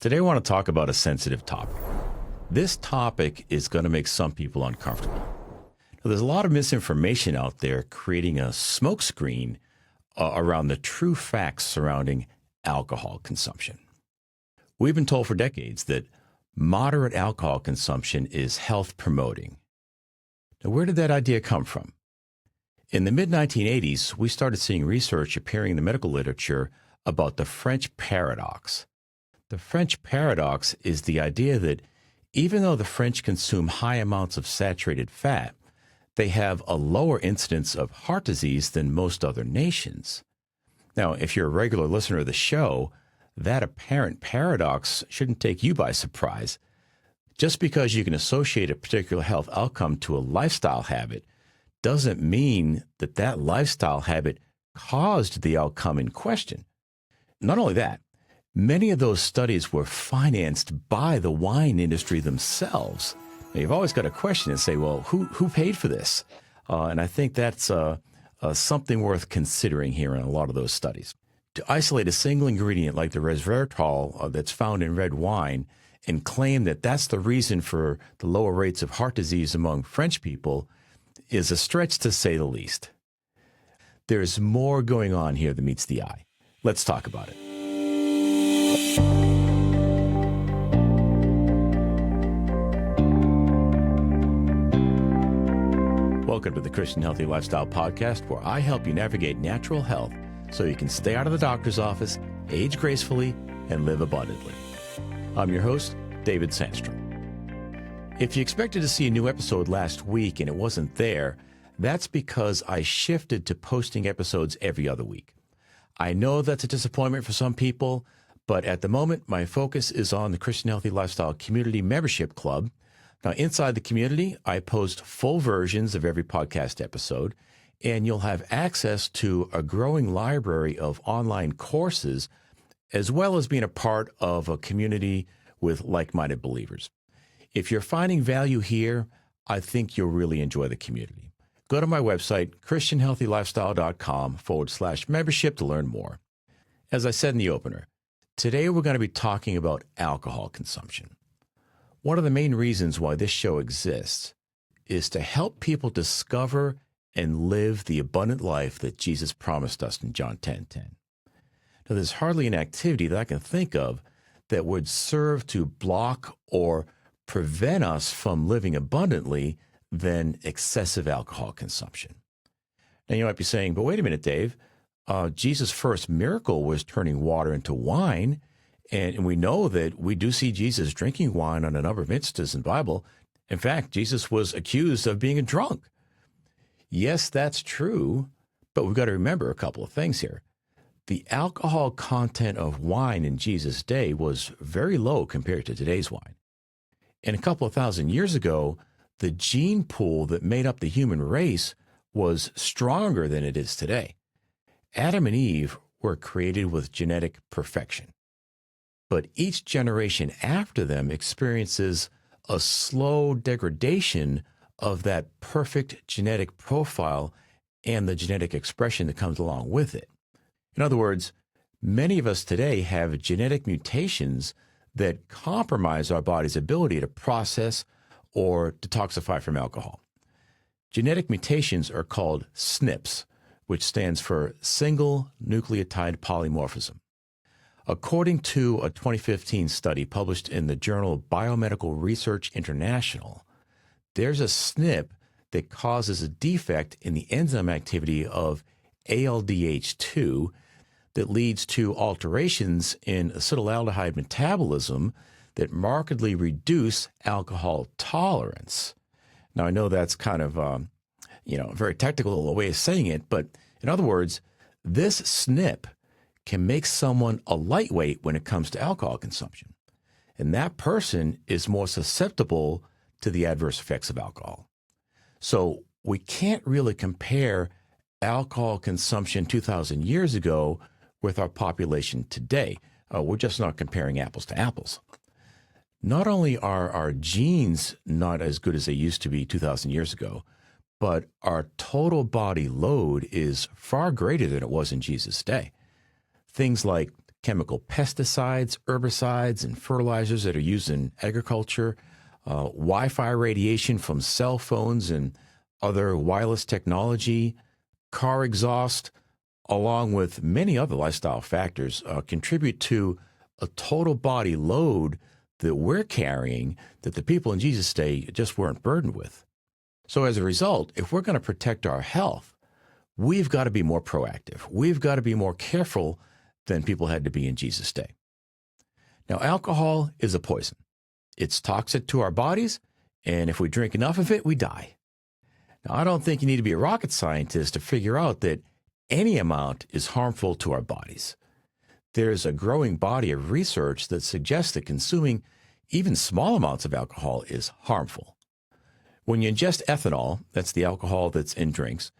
Today I want to talk about a sensitive topic. This topic is going to make some people uncomfortable. Now, there's a lot of misinformation out there creating a smokescreen around the true facts surrounding alcohol consumption. We've been told for decades that moderate alcohol consumption is health promoting. Now, where did that idea come from? In the mid-1980s, we started seeing research appearing in the medical literature about the French paradox. The French paradox is the idea that even though the French consume high amounts of saturated fat, they have a lower incidence of heart disease than most other nations. Now, if you're a regular listener of the show, that apparent paradox shouldn't take you by surprise. Just because you can associate a particular health outcome to a lifestyle habit doesn't mean that that lifestyle habit caused the outcome in question. Not only that, many of those studies were financed by the wine industry themselves. Now, you've always got a question and say, well, who paid for this? And I think that's something worth considering here in a lot of those studies. To isolate a single ingredient like the resveratrol that's found in red wine and claim that that's the reason for the lower rates of heart disease among French people is a stretch to say the least. There's more going on here than meets the eye. Let's talk about it. Welcome to the Christian Healthy Lifestyle Podcast, where I help you navigate natural health so you can stay out of the doctor's office, age gracefully, and live abundantly. I'm your host, David Sandstrom. If you expected to see a new episode last week and it wasn't there, that's because I shifted to posting episodes every other week. I know that's a disappointment for some people, but at the moment, my focus is on the Christian Healthy Lifestyle Community Membership Club. Now, inside the community, I post full versions of every podcast episode, and you'll have access to a growing library of online courses, as well as being a part of a community with like-minded believers. If you're finding value here, I think you'll really enjoy the community. Go to my website, christianhealthylifestyle.com/membership to learn more. As I said in the opener, today we're going to be talking about alcohol consumption. One of the main reasons why this show exists is to help people discover and live the abundant life that Jesus promised us in John 10:10. Now, there's hardly an activity that I can think of that would serve to block or prevent us from living abundantly than excessive alcohol consumption. Now, you might be saying, but wait a minute, Dave. Jesus' first miracle was turning water into wine, and we know that we do see Jesus drinking wine on a number of instances in the Bible. In fact, Jesus was accused of being a drunk. Yes, that's true, but we've got to remember a couple of things here. The alcohol content of wine in Jesus' day was very low compared to today's wine. And a couple of thousand years ago, the gene pool that made up the human race was stronger than it is today. Adam and Eve were created with genetic perfection. But each generation after them experiences a slow degradation of that perfect genetic profile and the genetic expression that comes along with it. In other words, many of us today have genetic mutations that compromise our body's ability to process or detoxify from alcohol. Genetic mutations are called SNPs, which stands for single nucleotide polymorphism. According to a 2015 study published in the journal Biomedical Research International, there's a SNP that causes a defect in the enzyme activity of ALDH2 that leads to alterations in acetaldehyde metabolism that markedly reduce alcohol tolerance. Now, I know that's kind of, a very technical way of saying it, but in other words, this SNP can make someone a lightweight when it comes to alcohol consumption. And that person is more susceptible to the adverse effects of alcohol. So we can't really compare alcohol consumption 2,000 years ago with our population today. We're just not comparing apples to apples. Not only are our genes not as good as they used to be 2,000 years ago, but our total body load is far greater than it was in Jesus' day. Things like chemical pesticides, herbicides, and fertilizers that are used in agriculture, Wi-Fi radiation from cell phones and other wireless technology, car exhaust, along with many other lifestyle factors, contribute to a total body load that we're carrying that the people in Jesus' day just weren't burdened with. So as a result, if we're going to protect our health, we've got to be more proactive. We've got to be more careful than people had to be in Jesus' day. Now, alcohol is a poison. It's toxic to our bodies, and if we drink enough of it, we die. Now, I don't think you need to be a rocket scientist to figure out that any amount is harmful to our bodies. There's a growing body of research that suggests that consuming even small amounts of alcohol is harmful. When you ingest ethanol, that's the alcohol that's in drinks,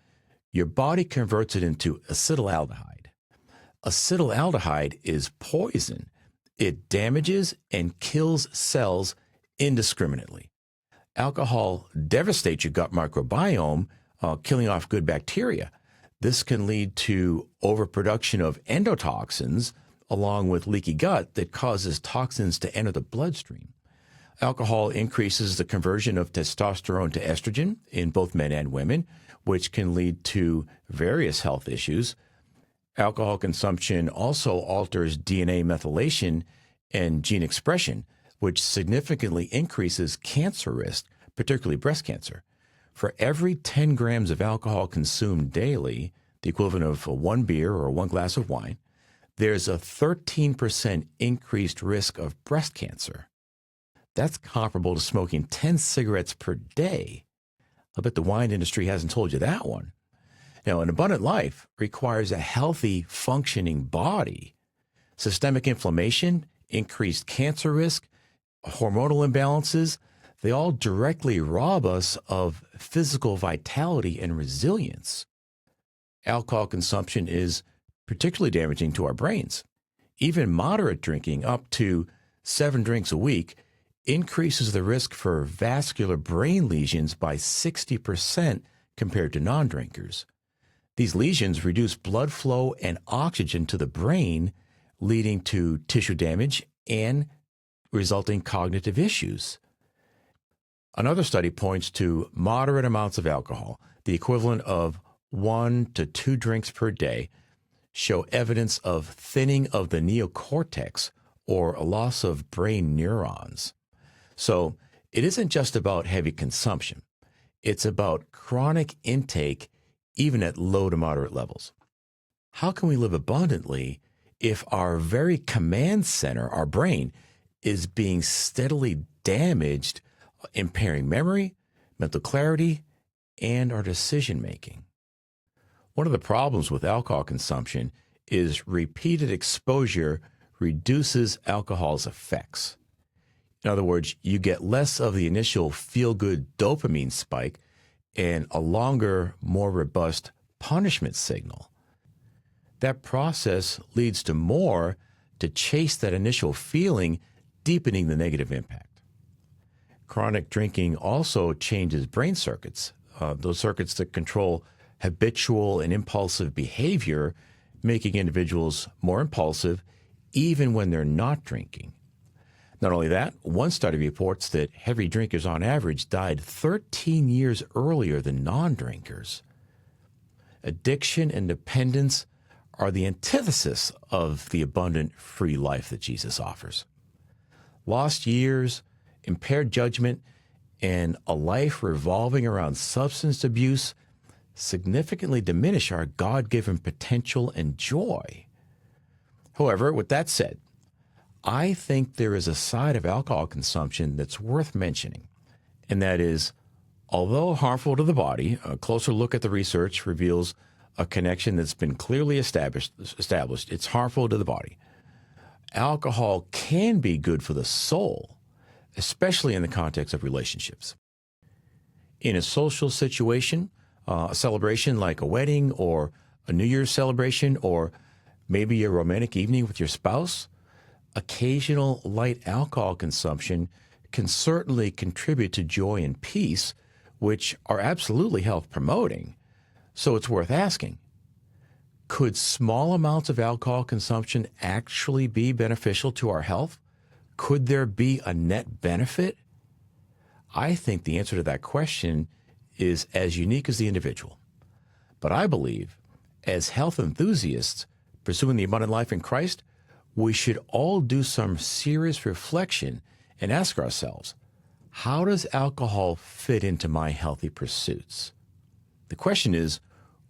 your body converts it into acetaldehyde. Acetaldehyde is poison. It damages and kills cells indiscriminately. Alcohol devastates your gut microbiome, killing off good bacteria. This can lead to overproduction of endotoxins, along with leaky gut that causes toxins to enter the bloodstream. Alcohol increases the conversion of testosterone to estrogen in both men and women, which can lead to various health issues. Alcohol consumption also alters DNA methylation and gene expression, which significantly increases cancer risk, particularly breast cancer. For every 10 grams of alcohol consumed daily, the equivalent of one beer or one glass of wine, there's a 13% increased risk of breast cancer. That's comparable to smoking 10 cigarettes per day. I bet the wine industry hasn't told you that one. Now, an abundant life requires a healthy, functioning body. Systemic inflammation, increased cancer risk, hormonal imbalances, they all directly rob us of physical vitality and resilience. Alcohol consumption is particularly damaging to our brains. Even moderate drinking, up to 7 drinks a week, increases the risk for vascular brain lesions by 60% compared to non-drinkers. These lesions reduce blood flow and oxygen to the brain, leading to tissue damage and resulting cognitive issues. Another study points to moderate amounts of alcohol, the equivalent of 1 to 2 drinks per day, show evidence of thinning of the neocortex or a loss of brain neurons. So it isn't just about heavy consumption. It's about chronic intake, even at low to moderate levels. How can we live abundantly if our very command center, our brain, is being steadily damaged, impairing memory, mental clarity, and our decision-making? One of the problems with alcohol consumption is repeated exposure reduces alcohol's effects. In other words, you get less of the initial feel-good dopamine spike and a longer, more robust punishment signal. That process leads to more to chase that initial feeling, deepening the negative impact. Chronic drinking also changes brain circuits, those circuits that control habitual and impulsive behavior, making individuals more impulsive even when they're not drinking. Not only that, one study reports that heavy drinkers on average died 13 years earlier than non-drinkers. Addiction and dependence are the antithesis of the abundant, free life that Jesus offers. Lost years, impaired judgment, and a life revolving around substance abuse significantly diminish our God-given potential and joy. However, with that said, I think there is a side of alcohol consumption that's worth mentioning, and that is, although harmful to the body, a closer look at the research reveals a connection that's been clearly established. It's harmful to the body. Alcohol can be good for the soul, especially in the context of relationships. In a social situation, a celebration like a wedding or a New Year's celebration, or maybe a romantic evening with your spouse, occasional light alcohol consumption can certainly contribute to joy and peace, which are absolutely health promoting. So it's worth asking, Could small amounts of alcohol consumption actually be beneficial to our health? Could there be a net benefit? I think the answer to that question is as unique as the individual. But I believe, as health enthusiasts pursuing the abundant life in Christ, we should all do some serious reflection and ask ourselves, how does alcohol fit into my healthy pursuits? The question is,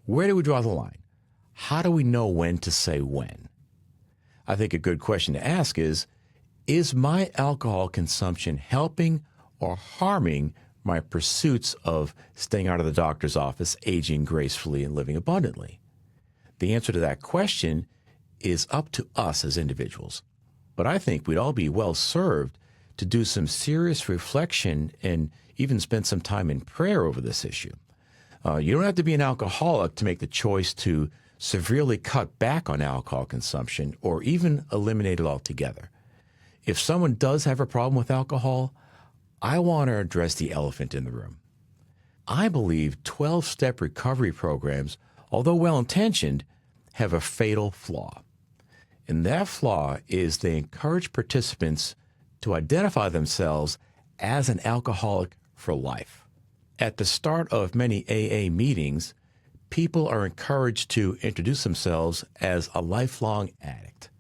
where do we draw the line? How do we know when to say when? I think a good question to ask is my alcohol consumption helping or harming my pursuits of staying out of the doctor's office, aging gracefully, and living abundantly? The answer to that question is up to us as individuals. But I think we'd all be well served to do some serious reflection and even spend some time in prayer over this issue. You don't have to be an alcoholic to make the choice to severely cut back on alcohol consumption or even eliminate it altogether. If someone does have a problem with alcohol, I want to address the elephant in the room. I believe 12-step recovery programs, although well-intentioned, have a fatal flaw. And that flaw is they encourage participants to identify themselves as an alcoholic for life. At the start of many AA meetings, people are encouraged to introduce themselves as a lifelong addict.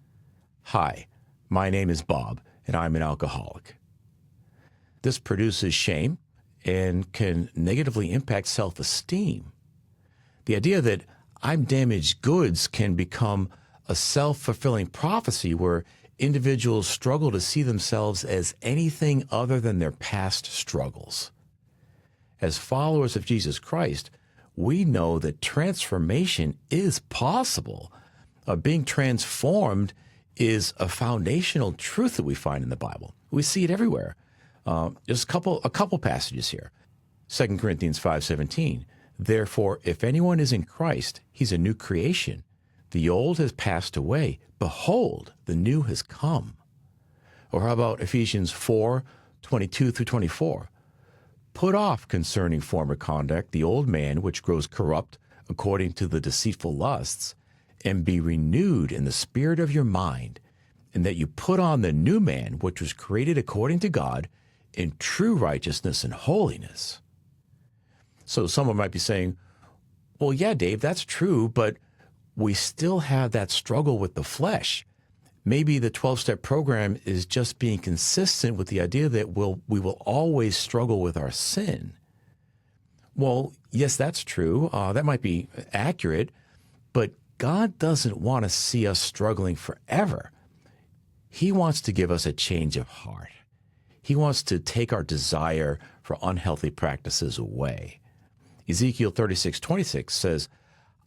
Hi, my name is Bob, and I'm an alcoholic. This produces shame and can negatively impact self-esteem. The idea that I'm damaged goods can become a self-fulfilling prophecy where individuals struggle to see themselves as anything other than their past struggles. As followers of Jesus Christ, we know that transformation is possible. Being transformed is a foundational truth that we find in the Bible. We see it everywhere. Just a couple passages here. 2 Corinthians 5:17. Therefore, if anyone is in Christ, he's a new creation. The old has passed away. Behold, the new has come. Or how about Ephesians 4:22 through 24? Put off concerning former conduct the old man which grows corrupt according to the deceitful lusts, and be renewed in the spirit of your mind, and that you put on the new man which was created according to God in true righteousness and holiness. So someone might be saying, well, yeah, Dave, that's true, but we still have that struggle with the flesh. Maybe the 12-step program is just being consistent with the idea that we will always struggle with our sin. Well, yes, that's true. That might be accurate, but God doesn't want to see us struggling forever. He wants to give us a change of heart. He wants to take our desire for unhealthy practices away. Ezekiel 36:26 says,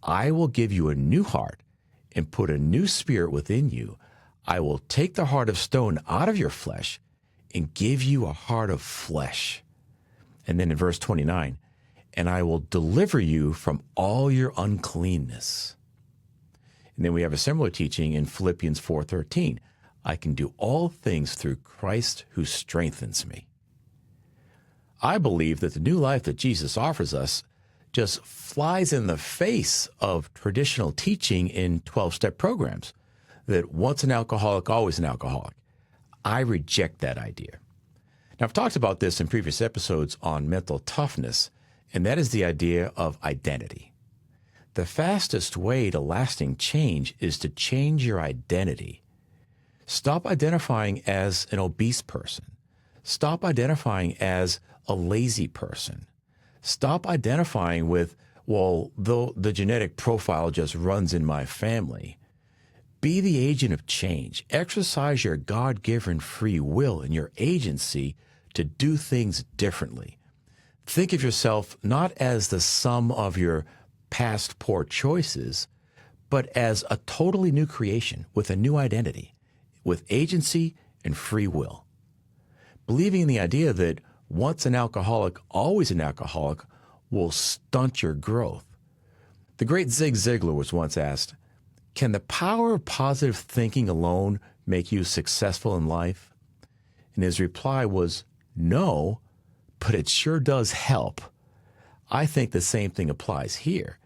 I will give you a new heart and put a new spirit within you. I will take the heart of stone out of your flesh and give you a heart of flesh. And then in verse 29, and I will deliver you from all your uncleanness. And then we have a similar teaching in Philippians 4:13. I can do all things through Christ who strengthens me. I believe that the new life that Jesus offers us just flies in the face of traditional teaching in 12-step programs, that once an alcoholic, always an alcoholic. I reject that idea. Now, I've talked about this in previous episodes on mental toughness, and that is the idea of identity. The fastest way to lasting change is to change your identity. Stop identifying as an obese person. Stop identifying as a lazy person. Stop identifying with, well, though the genetic profile just runs in my family. Be the agent of change. Exercise your God-given free will and your agency to do things differently. Think of yourself not as the sum of your past poor choices, but as a totally new creation with a new identity, with agency and free will. Believing in the idea that once an alcoholic, always an alcoholic, will stunt your growth. The great Zig Ziglar was once asked, can the power of positive thinking alone make you successful in life? And his reply was, no, but it sure does help. I think the same thing applies here.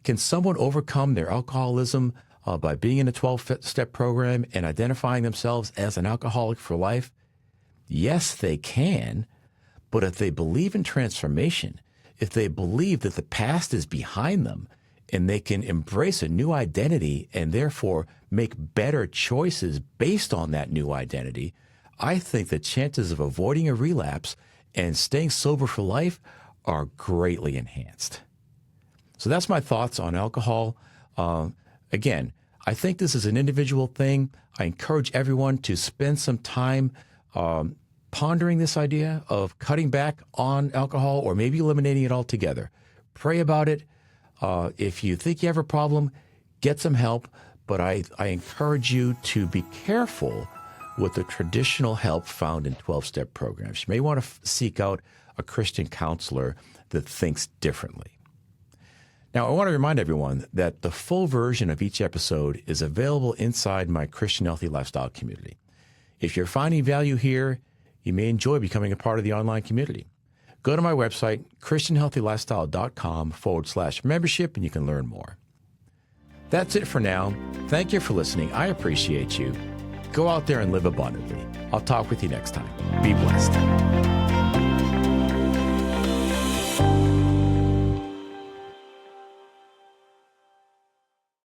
Can someone overcome their alcoholism by being in a 12-step program and identifying themselves as an alcoholic for life? Yes, they can. But if they believe in transformation, if they believe that the past is behind them and they can embrace a new identity and therefore make better choices based on that new identity, I think the chances of avoiding a relapse and staying sober for life are greatly enhanced. So that's my thoughts on alcohol. Again, I think this is an individual thing. I encourage everyone to spend some time pondering this idea of cutting back on alcohol or maybe eliminating it altogether. Pray about it. If you think you have a problem, get some help. But I encourage you to be careful with the traditional help found in 12-step programs. You may want to seek out a Christian counselor that thinks differently. Now, I want to remind everyone that the full version of each episode is available inside my Christian Healthy Lifestyle community. If you're finding value here, you may enjoy becoming a part of the online community. Go to my website, christianhealthylifestyle.com/membership, and you can learn more. That's it for now. Thank you for listening. I appreciate you. Go out there and live abundantly. I'll talk with you next time. Be blessed.